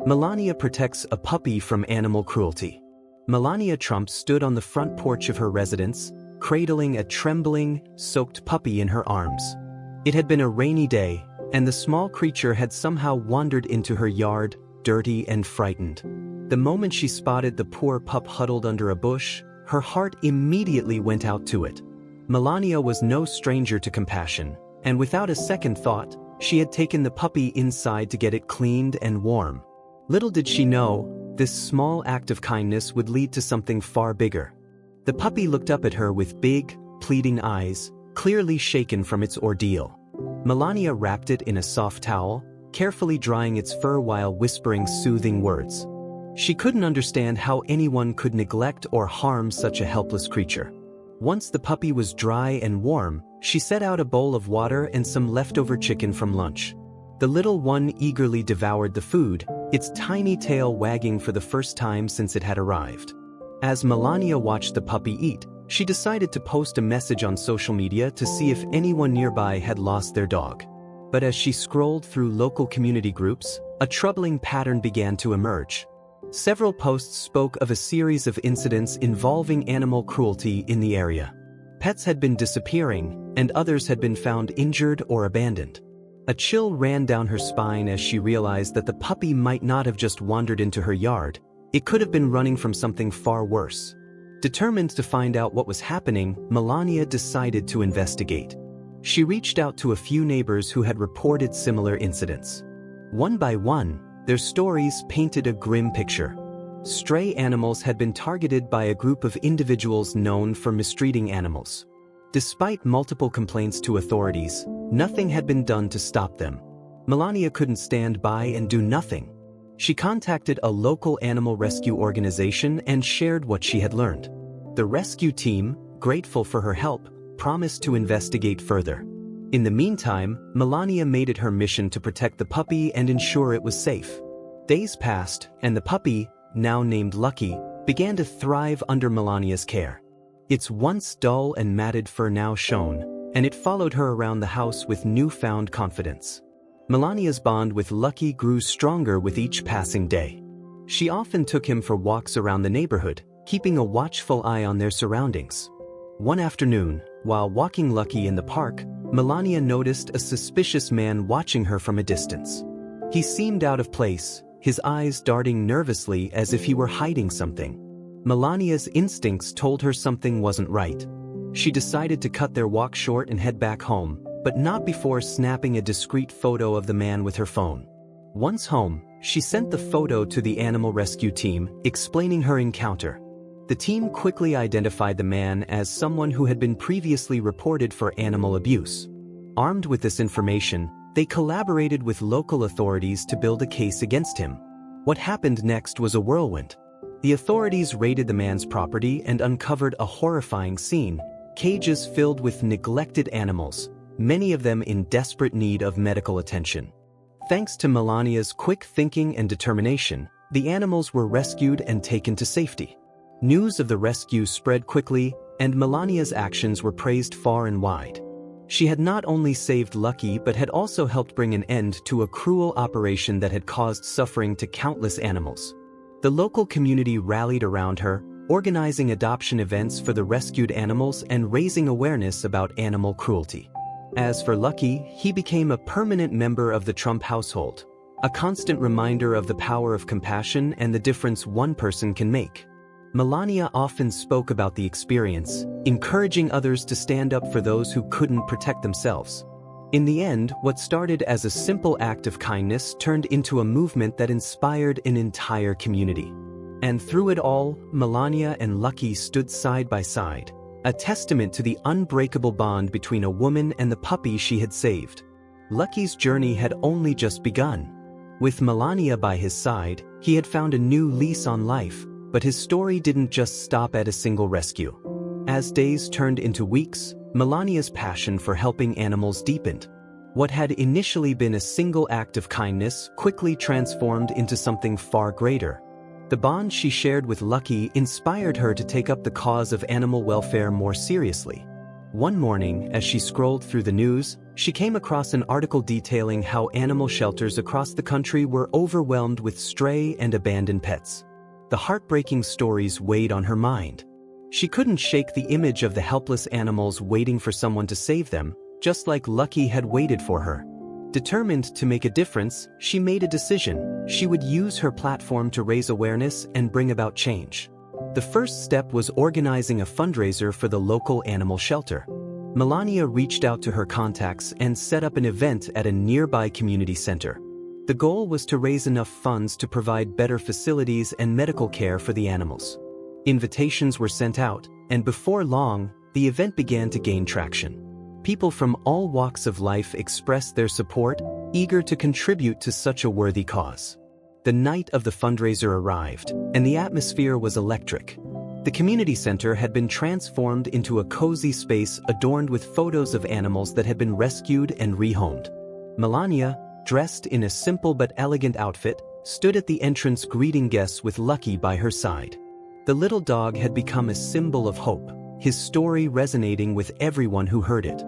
Melania protects a puppy from animal cruelty. Melania Trump stood on the front porch of her residence, cradling a trembling, soaked puppy in her arms. It had been a rainy day, and the small creature had somehow wandered into her yard, dirty and frightened. The moment she spotted the poor pup huddled under a bush, her heart immediately went out to it. Melania was no stranger to compassion, and without a second thought, she had taken the puppy inside to get it cleaned and warm. Little did she know, this small act of kindness would lead to something far bigger. The puppy looked up at her with big, pleading eyes, clearly shaken from its ordeal. Melania wrapped it in a soft towel, carefully drying its fur while whispering soothing words. She couldn't understand how anyone could neglect or harm such a helpless creature. Once the puppy was dry and warm, she set out a bowl of water and some leftover chicken from lunch. The little one eagerly devoured the food, its tiny tail wagging for the first time since it had arrived. As Melania watched the puppy eat, she decided to post a message on social media to see if anyone nearby had lost their dog. But as she scrolled through local community groups, a troubling pattern began to emerge. Several posts spoke of a series of incidents involving animal cruelty in the area. Pets had been disappearing, and others had been found injured or abandoned. A chill ran down her spine as she realized that the puppy might not have just wandered into her yard. It could have been running from something far worse. Determined to find out what was happening, Melania decided to investigate. She reached out to a few neighbors who had reported similar incidents. One by one, their stories painted a grim picture. Stray animals had been targeted by a group of individuals known for mistreating animals. Despite multiple complaints to authorities, nothing had been done to stop them. Melania couldn't stand by and do nothing. She contacted a local animal rescue organization and shared what she had learned. The rescue team, grateful for her help, promised to investigate further. In the meantime, Melania made it her mission to protect the puppy and ensure it was safe. Days passed, and the puppy, now named Lucky, began to thrive under Melania's care. Its once dull and matted fur now shone, and it followed her around the house with newfound confidence. Melania's bond with Lucky grew stronger with each passing day. She often took him for walks around the neighborhood, keeping a watchful eye on their surroundings. One afternoon, while walking Lucky in the park, Melania noticed a suspicious man watching her from a distance. He seemed out of place, his eyes darting nervously as if he were hiding something. Melania's instincts told her something wasn't right. She decided to cut their walk short and head back home, but not before snapping a discreet photo of the man with her phone. Once home, she sent the photo to the animal rescue team, explaining her encounter. The team quickly identified the man as someone who had been previously reported for animal abuse. Armed with this information, they collaborated with local authorities to build a case against him. What happened next was a whirlwind. The authorities raided the man's property and uncovered a horrifying scene: cages filled with neglected animals, many of them in desperate need of medical attention. Thanks to Melania's quick thinking and determination, the animals were rescued and taken to safety. News of the rescue spread quickly, and Melania's actions were praised far and wide. She had not only saved Lucky but had also helped bring an end to a cruel operation that had caused suffering to countless animals. The local community rallied around her, organizing adoption events for the rescued animals and raising awareness about animal cruelty. As for Lucky, he became a permanent member of the Trump household, a constant reminder of the power of compassion and the difference one person can make. Melania often spoke about the experience, encouraging others to stand up for those who couldn't protect themselves. In the end, what started as a simple act of kindness turned into a movement that inspired an entire community. And through it all, Melania and Lucky stood side by side, a testament to the unbreakable bond between a woman and the puppy she had saved. Lucky's journey had only just begun. With Melania by his side, he had found a new lease on life, but his story didn't just stop at a single rescue. As days turned into weeks, Melania's passion for helping animals deepened. What had initially been a single act of kindness quickly transformed into something far greater. The bond she shared with Lucky inspired her to take up the cause of animal welfare more seriously. One morning, as she scrolled through the news, she came across an article detailing how animal shelters across the country were overwhelmed with stray and abandoned pets. The heartbreaking stories weighed on her mind. She couldn't shake the image of the helpless animals waiting for someone to save them, just like Lucky had waited for her. Determined to make a difference, she made a decision. She would use her platform to raise awareness and bring about change. The first step was organizing a fundraiser for the local animal shelter. Melania reached out to her contacts and set up an event at a nearby community center. The goal was to raise enough funds to provide better facilities and medical care for the animals. Invitations were sent out, and before long, the event began to gain traction. People from all walks of life expressed their support, eager to contribute to such a worthy cause. The night of the fundraiser arrived, and the atmosphere was electric. The community center had been transformed into a cozy space adorned with photos of animals that had been rescued and rehomed. Melania, dressed in a simple but elegant outfit, stood at the entrance greeting guests with Lucky by her side. The little dog had become a symbol of hope, his story resonating with everyone who heard it.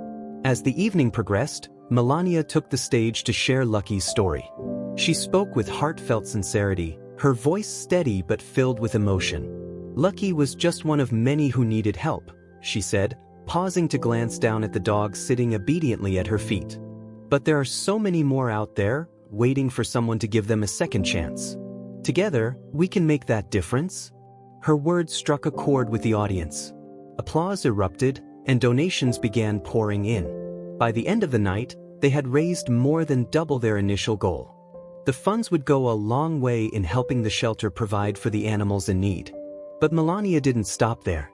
As the evening progressed, Melania took the stage to share Lucky's story. She spoke with heartfelt sincerity, her voice steady but filled with emotion. Lucky was just one of many who needed help, she said, pausing to glance down at the dog sitting obediently at her feet. But there are so many more out there, waiting for someone to give them a second chance. Together, we can make that difference. Her words struck a chord with the audience. Applause erupted, and donations began pouring in. By the end of the night, they had raised more than double their initial goal. The funds would go a long way in helping the shelter provide for the animals in need. But Melania didn't stop there.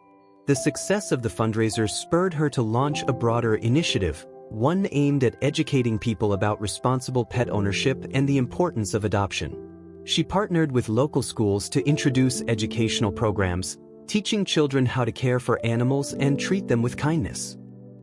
The success of the fundraiser spurred her to launch a broader initiative, one aimed at educating people about responsible pet ownership and the importance of adoption. She partnered with local schools to introduce educational programs, teaching children how to care for animals and treat them with kindness.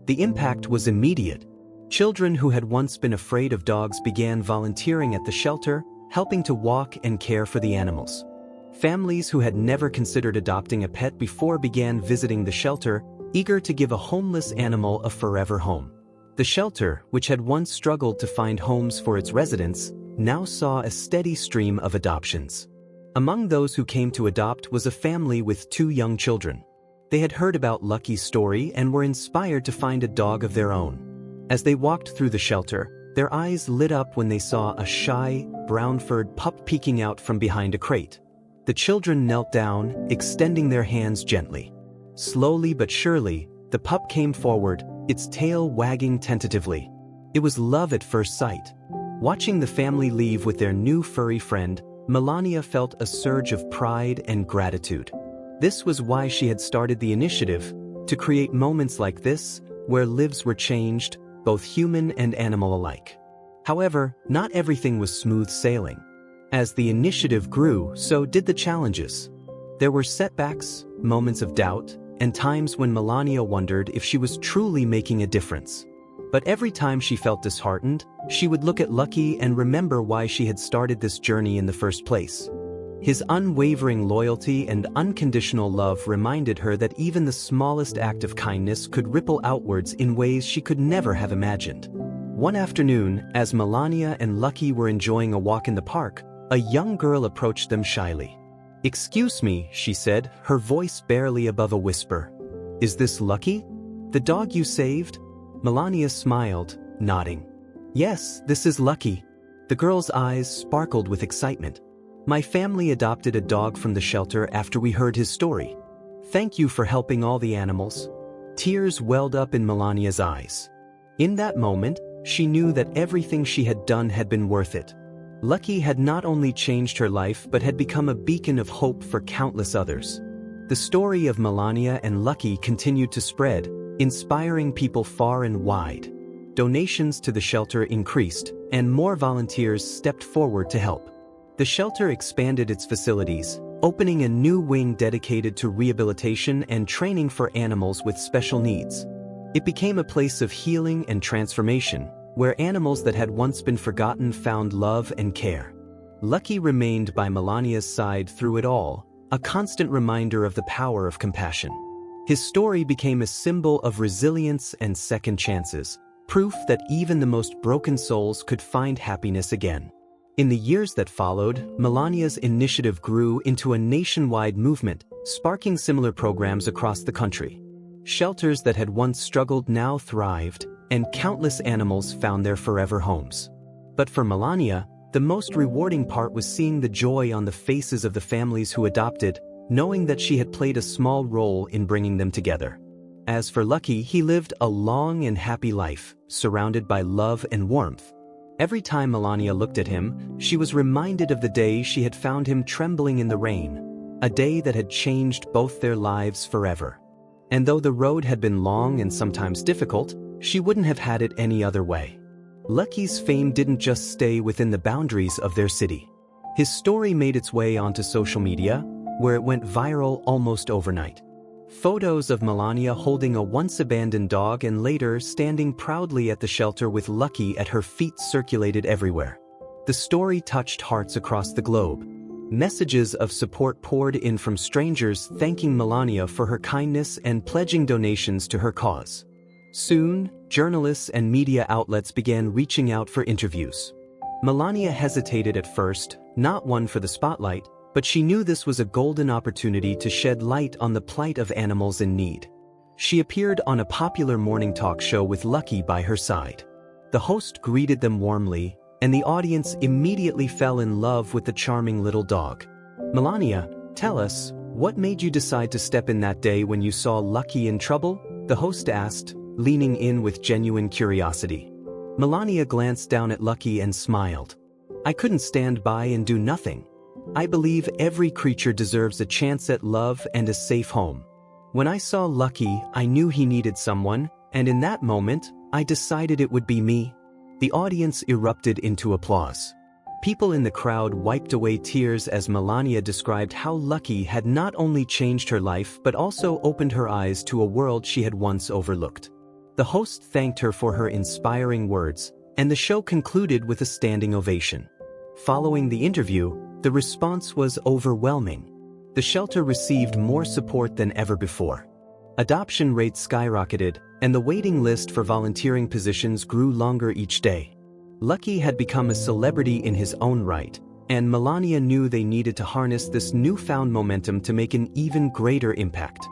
The impact was immediate. Children who had once been afraid of dogs began volunteering at the shelter, helping to walk and care for the animals. Families who had never considered adopting a pet before began visiting the shelter, eager to give a homeless animal a forever home. The shelter, which had once struggled to find homes for its residents, now saw a steady stream of adoptions. Among those who came to adopt was a family with 2 young children. They had heard about Lucky's story and were inspired to find a dog of their own. As they walked through the shelter, their eyes lit up when they saw a shy, brown-furred pup peeking out from behind a crate. The children knelt down, extending their hands gently. Slowly but surely, the pup came forward, its tail wagging tentatively. It was love at first sight. Watching the family leave with their new furry friend, Melania felt a surge of pride and gratitude. This was why she had started the initiative, to create moments like this, where lives were changed, both human and animal alike. However, not everything was smooth sailing. As the initiative grew, so did the challenges. There were setbacks, moments of doubt, and times when Melania wondered if she was truly making a difference. But every time she felt disheartened, she would look at Lucky and remember why she had started this journey in the first place. His unwavering loyalty and unconditional love reminded her that even the smallest act of kindness could ripple outwards in ways she could never have imagined. One afternoon, as Melania and Lucky were enjoying a walk in the park, a young girl approached them shyly. "Excuse me," she said, her voice barely above a whisper. "Is this Lucky? The dog you saved?" Melania smiled, nodding. "Yes, this is Lucky." The girl's eyes sparkled with excitement. "My family adopted a dog from the shelter after we heard his story. Thank you for helping all the animals." Tears welled up in Melania's eyes. In that moment, she knew that everything she had done had been worth it. Lucky had not only changed her life but had become a beacon of hope for countless others. The story of Melania and Lucky continued to spread, inspiring people far and wide. Donations to the shelter increased, and more volunteers stepped forward to help. The shelter expanded its facilities, opening a new wing dedicated to rehabilitation and training for animals with special needs. It became a place of healing and transformation, where animals that had once been forgotten found love and care. Lucky remained by Melania's side through it all, a constant reminder of the power of compassion. His story became a symbol of resilience and second chances, proof that even the most broken souls could find happiness again. In the years that followed, Melania's initiative grew into a nationwide movement, sparking similar programs across the country. Shelters that had once struggled now thrived, and countless animals found their forever homes. But for Melania, the most rewarding part was seeing the joy on the faces of the families who adopted, knowing that she had played a small role in bringing them together. As for Lucky, he lived a long and happy life, surrounded by love and warmth. Every time Melania looked at him, she was reminded of the day she had found him trembling in the rain, a day that had changed both their lives forever. And though the road had been long and sometimes difficult, she wouldn't have had it any other way. Lucky's fame didn't just stay within the boundaries of their city. His story made its way onto social media, where it went viral almost overnight. Photos of Melania holding a once-abandoned dog and later standing proudly at the shelter with Lucky at her feet circulated everywhere. The story touched hearts across the globe. Messages of support poured in from strangers thanking Melania for her kindness and pledging donations to her cause. Soon, journalists and media outlets began reaching out for interviews. Melania hesitated at first, not one for the spotlight, but she knew this was a golden opportunity to shed light on the plight of animals in need. She appeared on a popular morning talk show with Lucky by her side. The host greeted them warmly, and the audience immediately fell in love with the charming little dog. "Melania, tell us, what made you decide to step in that day when you saw Lucky in trouble?" the host asked, leaning in with genuine curiosity. Melania glanced down at Lucky and smiled. "I couldn't stand by and do nothing. I believe every creature deserves a chance at love and a safe home. When I saw Lucky, I knew he needed someone, and in that moment, I decided it would be me." The audience erupted into applause. People in the crowd wiped away tears as Melania described how Lucky had not only changed her life but also opened her eyes to a world she had once overlooked. The host thanked her for her inspiring words, and the show concluded with a standing ovation. Following the interview, the response was overwhelming. The shelter received more support than ever before. Adoption rates skyrocketed, and the waiting list for volunteering positions grew longer each day. Lucky had become a celebrity in his own right, and Melania knew they needed to harness this newfound momentum to make an even greater impact.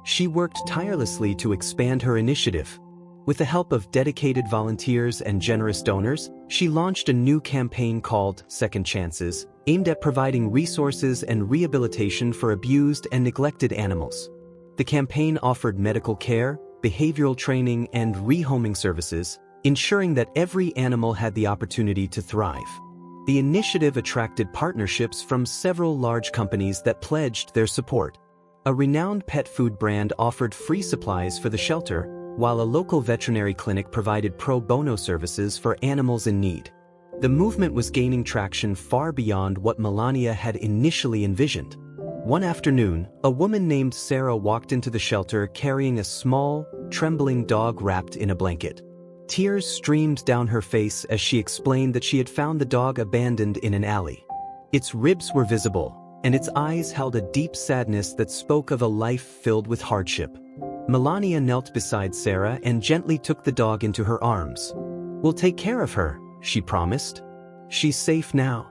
She worked tirelessly to expand her initiative. With the help of dedicated volunteers and generous donors, she launched a new campaign called Second Chances, aimed at providing resources and rehabilitation for abused and neglected animals. The campaign offered medical care, behavioral training, and rehoming services, ensuring that every animal had the opportunity to thrive. The initiative attracted partnerships from several large companies that pledged their support. A renowned pet food brand offered free supplies for the shelter, while a local veterinary clinic provided pro bono services for animals in need. The movement was gaining traction far beyond what Melania had initially envisioned. One afternoon, a woman named Sarah walked into the shelter carrying a small, trembling dog wrapped in a blanket. Tears streamed down her face as she explained that she had found the dog abandoned in an alley. Its ribs were visible, and its eyes held a deep sadness that spoke of a life filled with hardship. Melania knelt beside Sarah and gently took the dog into her arms. "We'll take care of her," she promised. "She's safe now."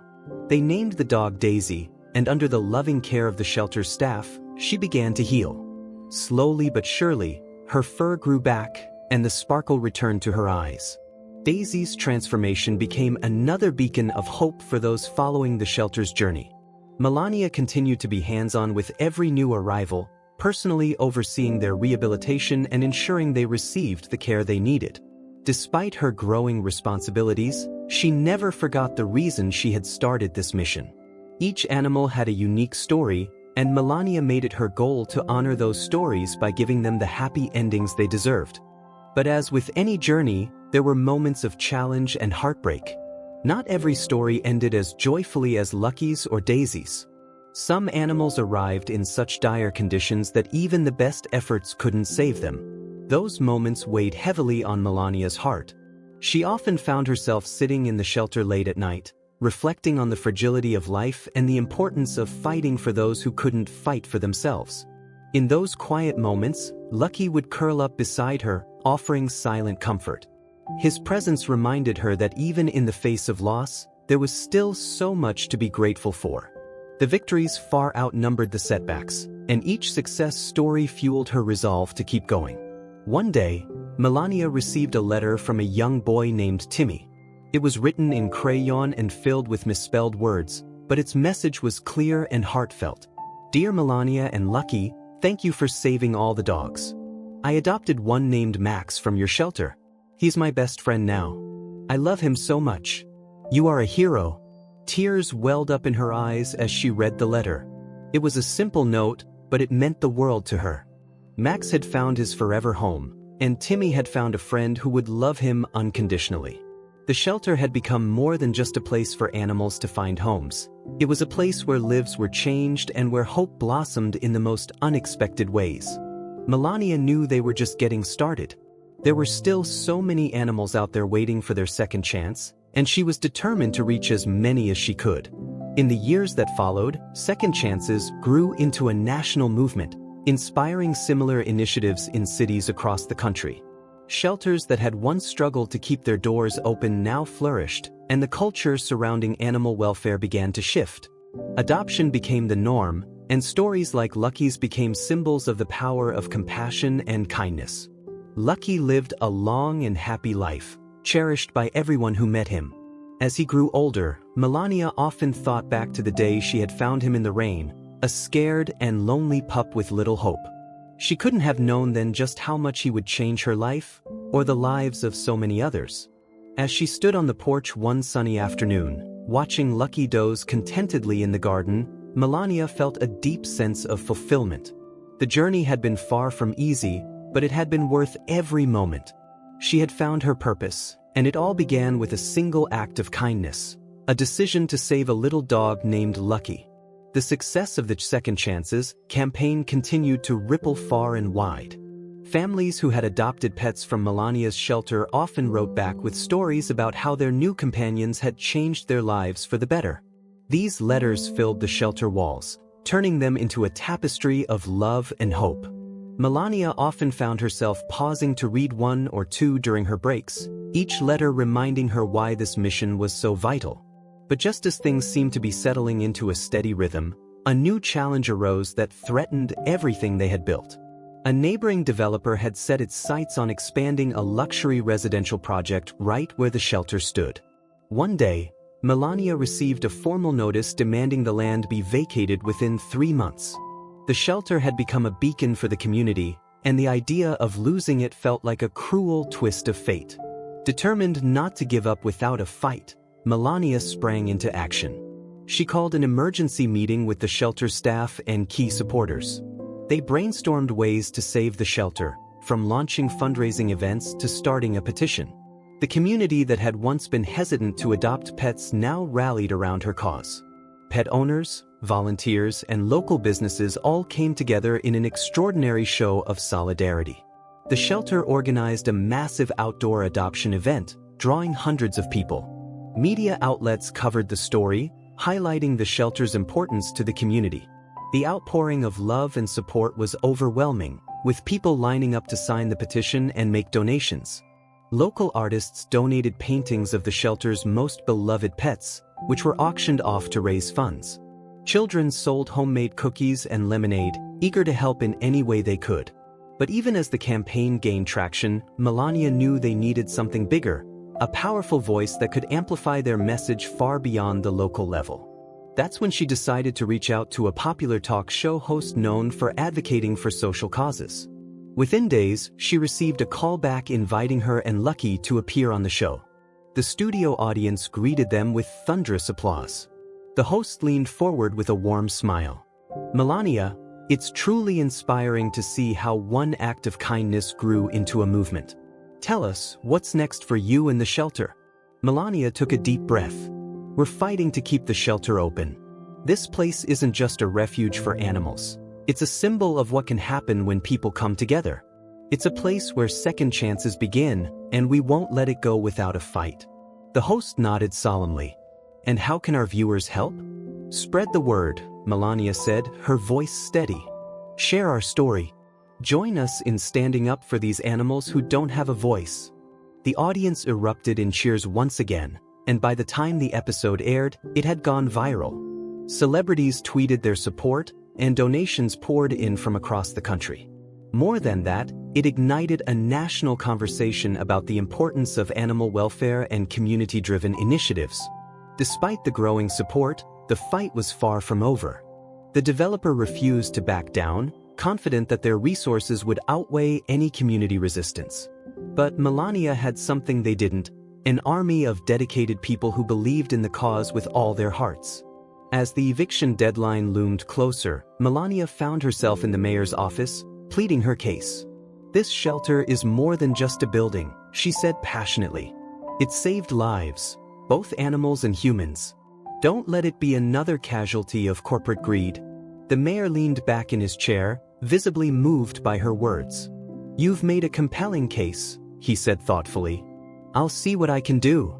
They named the dog Daisy, and under the loving care of the shelter's staff, she began to heal. Slowly but surely, her fur grew back, and the sparkle returned to her eyes. Daisy's transformation became another beacon of hope for those following the shelter's journey. Melania continued to be hands-on with every new arrival, personally overseeing their rehabilitation and ensuring they received the care they needed. Despite her growing responsibilities, she never forgot the reason she had started this mission. Each animal had a unique story, and Melania made it her goal to honor those stories by giving them the happy endings they deserved. But as with any journey, there were moments of challenge and heartbreak. Not every story ended as joyfully as Lucky's or Daisy's. Some animals arrived in such dire conditions that even the best efforts couldn't save them. Those moments weighed heavily on Melania's heart. She often found herself sitting in the shelter late at night, reflecting on the fragility of life and the importance of fighting for those who couldn't fight for themselves. In those quiet moments, Lucky would curl up beside her, offering silent comfort. His presence reminded her that even in the face of loss, there was still so much to be grateful for. The victories far outnumbered the setbacks, and each success story fueled her resolve to keep going. One day, Melania received a letter from a young boy named Timmy. It was written in crayon and filled with misspelled words, but its message was clear and heartfelt. "Dear Melania and Lucky, thank you for saving all the dogs. I adopted one named Max from your shelter. He's my best friend now. I love him so much. You are a hero." Tears welled up in her eyes as she read the letter. It was a simple note, but it meant the world to her. Max had found his forever home, and Timmy had found a friend who would love him unconditionally. The shelter had become more than just a place for animals to find homes. It was a place where lives were changed and where hope blossomed in the most unexpected ways. Melania knew they were just getting started. There were still so many animals out there waiting for their second chance, and she was determined to reach as many as she could. In the years that followed, second chances grew into a national movement, inspiring similar initiatives in cities across the country. Shelters that had once struggled to keep their doors open now flourished, and the culture surrounding animal welfare began to shift. Adoption became the norm, and stories like Lucky's became symbols of the power of compassion and kindness. Lucky lived a long and happy life, cherished by everyone who met him. As he grew older, Melania often thought back to the day she had found him in the rain, a scared and lonely pup with little hope. She couldn't have known then just how much he would change her life, or the lives of so many others. As she stood on the porch one sunny afternoon, watching Lucky doze contentedly in the garden, Melania felt a deep sense of fulfillment. The journey had been far from easy, but it had been worth every moment. She had found her purpose, and it all began with a single act of kindness, a decision to save a little dog named Lucky. The success of the Second Chances campaign continued to ripple far and wide. Families who had adopted pets from Melania's shelter often wrote back with stories about how their new companions had changed their lives for the better. These letters filled the shelter walls, turning them into a tapestry of love and hope. Melania often found herself pausing to read one or two during her breaks, each letter reminding her why this mission was so vital. But just as things seemed to be settling into a steady rhythm, a new challenge arose that threatened everything they had built. A neighboring developer had set its sights on expanding a luxury residential project right where the shelter stood. One day, Melania received a formal notice demanding the land be vacated within 3 months. The shelter had become a beacon for the community, and the idea of losing it felt like a cruel twist of fate. Determined not to give up without a fight, Melania sprang into action. She called an emergency meeting with the shelter staff and key supporters. They brainstormed ways to save the shelter, from launching fundraising events to starting a petition. The community that had once been hesitant to adopt pets now rallied around her cause. Pet owners, volunteers, and local businesses all came together in an extraordinary show of solidarity. The shelter organized a massive outdoor adoption event, drawing hundreds of people. Media outlets covered the story, highlighting the shelter's importance to the community. The outpouring of love and support was overwhelming, with people lining up to sign the petition and make donations. Local artists donated paintings of the shelter's most beloved pets, which were auctioned off to raise funds. Children sold homemade cookies and lemonade, eager to help in any way they could. But even as the campaign gained traction, Melania knew they needed something bigger, a powerful voice that could amplify their message far beyond the local level. That's when she decided to reach out to a popular talk show host known for advocating for social causes. Within days, she received a call back inviting her and Lucky to appear on the show. The studio audience greeted them with thunderous applause. The host leaned forward with a warm smile. "Melania, it's truly inspiring to see how one act of kindness grew into a movement. Tell us, what's next for you and the shelter?" Melania took a deep breath. "We're fighting to keep the shelter open. This place isn't just a refuge for animals. It's a symbol of what can happen when people come together. It's a place where second chances begin, and we won't let it go without a fight." The host nodded solemnly. "And how can our viewers help?" "Spread the word," Melania said, her voice steady. Share our story. Join us in standing up for these animals who don't have a voice. The audience erupted in cheers once again, and by the time the episode aired, it had gone viral. Celebrities tweeted their support, and donations poured in from across the country. More than that, it ignited a national conversation about the importance of animal welfare and community-driven initiatives. Despite the growing support, the fight was far from over. The developer refused to back down, confident that their resources would outweigh any community resistance. But Melania had something they didn't: an army of dedicated people who believed in the cause with all their hearts. As the eviction deadline loomed closer, Melania found herself in the mayor's office, pleading her case. "This shelter is more than just a building," she said passionately. "It saved lives, both animals and humans. Don't let it be another casualty of corporate greed." The mayor leaned back in his chair, visibly moved by her words. "You've made a compelling case," he said thoughtfully. "I'll see what I can do."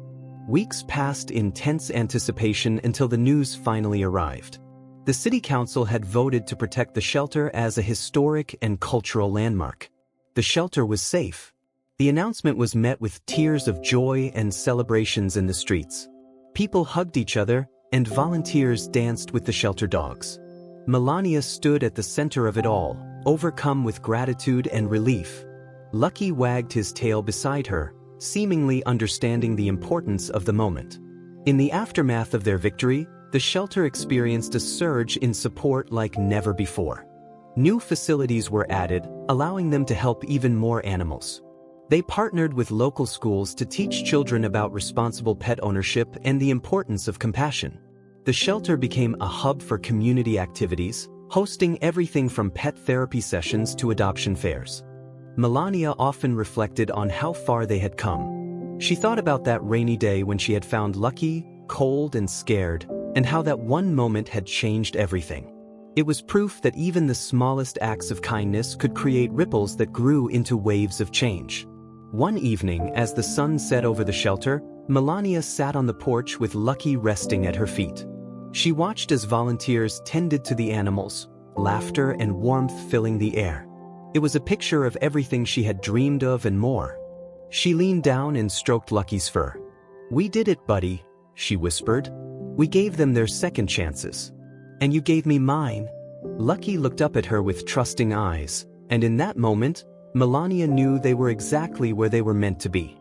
Weeks passed in tense anticipation until the news finally arrived. The city council had voted to protect the shelter as a historic and cultural landmark. The shelter was safe. The announcement was met with tears of joy and celebrations in the streets. People hugged each other, and volunteers danced with the shelter dogs. Melania stood at the center of it all, overcome with gratitude and relief. Lucky wagged his tail beside her, seemingly understanding the importance of the moment. In the aftermath of their victory, the shelter experienced a surge in support like never before. New facilities were added, allowing them to help even more animals. They partnered with local schools to teach children about responsible pet ownership and the importance of compassion. The shelter became a hub for community activities, hosting everything from pet therapy sessions to adoption fairs. Melania often reflected on how far they had come. She thought about that rainy day when she had found Lucky, cold and scared, and how that one moment had changed everything. It was proof that even the smallest acts of kindness could create ripples that grew into waves of change. One evening, as the sun set over the shelter, Melania sat on the porch with Lucky resting at her feet. She watched as volunteers tended to the animals, laughter and warmth filling the air. It was a picture of everything she had dreamed of and more. She leaned down and stroked Lucky's fur. "We did it, buddy," she whispered. "We gave them their second chances. And you gave me mine." Lucky looked up at her with trusting eyes, and in that moment, Melania knew they were exactly where they were meant to be.